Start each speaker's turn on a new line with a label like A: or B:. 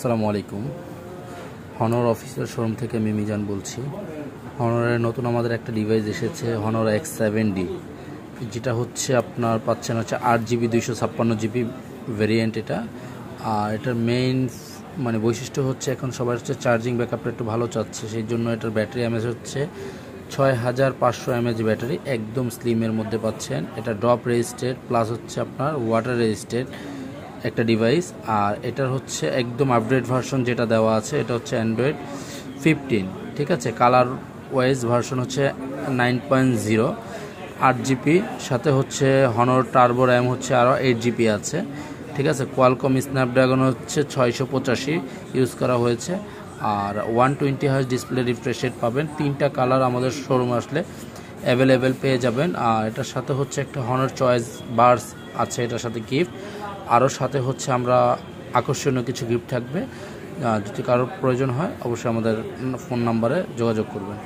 A: আসসালামু আলাইকুম। Honor official showroom থেকে আমি মিজান বলছি। হনরের নতুন আমাদের একটা ডিভাইস এসেছে, হনর X7D, যেটা হচ্ছে আপনার পাচ্ছেন হচ্ছে 8GB 256GB ভেরিয়েন্ট এটা। আর এটার মেইন বৈশিষ্ট্য হচ্ছে এখন সবার হচ্ছে চার্জিং ব্যাকআপটা একটু ভালো চাচ্ছে, সেই জন্য এটার ব্যাটারি এমএচ হচ্ছে 6500 mAh ব্যাটারি, একদম স্লিমের মধ্যে পাচ্ছেন। এটা ড্রপ রেজিস্টেড প্লাস হচ্ছে আপনার ওয়াটার রেজিস্টেড একটা ডিভাইস। আর এটার হচ্ছে একদম আপডেট ভার্সন যেটা দেওয়া আছে, এটা হচ্ছে Android 15, ঠিক আছে। কালার ওয়াইজ ভার্সন হচ্ছে 9.0, 8GB, সাথে হচ্ছে হনর টার্বো র্যাম হচ্ছে আরও 8GB আছে, ঠিক আছে। কোয়ালকম স্ন্যাপড্রাগন হচ্ছে 685 ইউজ করা হয়েছে। আর 120Hz ডিসপ্লে রিফ্রেশ রেট পাবেন। 3টা কালার আমাদের শোরুমে আসলে অ্যাভেলেবেল পেয়ে যাবেন। আর এটার সাথে হচ্ছে একটা হনর চয়েস বার্স আছে, এটার সাথে গিফট। আরও সাথে হচ্ছে আমরা আকর্ষণীয় কিছু গিফট থাকবে। যদি কারোর প্রয়োজন হয় অবশ্যই আমাদের ফোন নাম্বারে যোগাযোগ করবেন।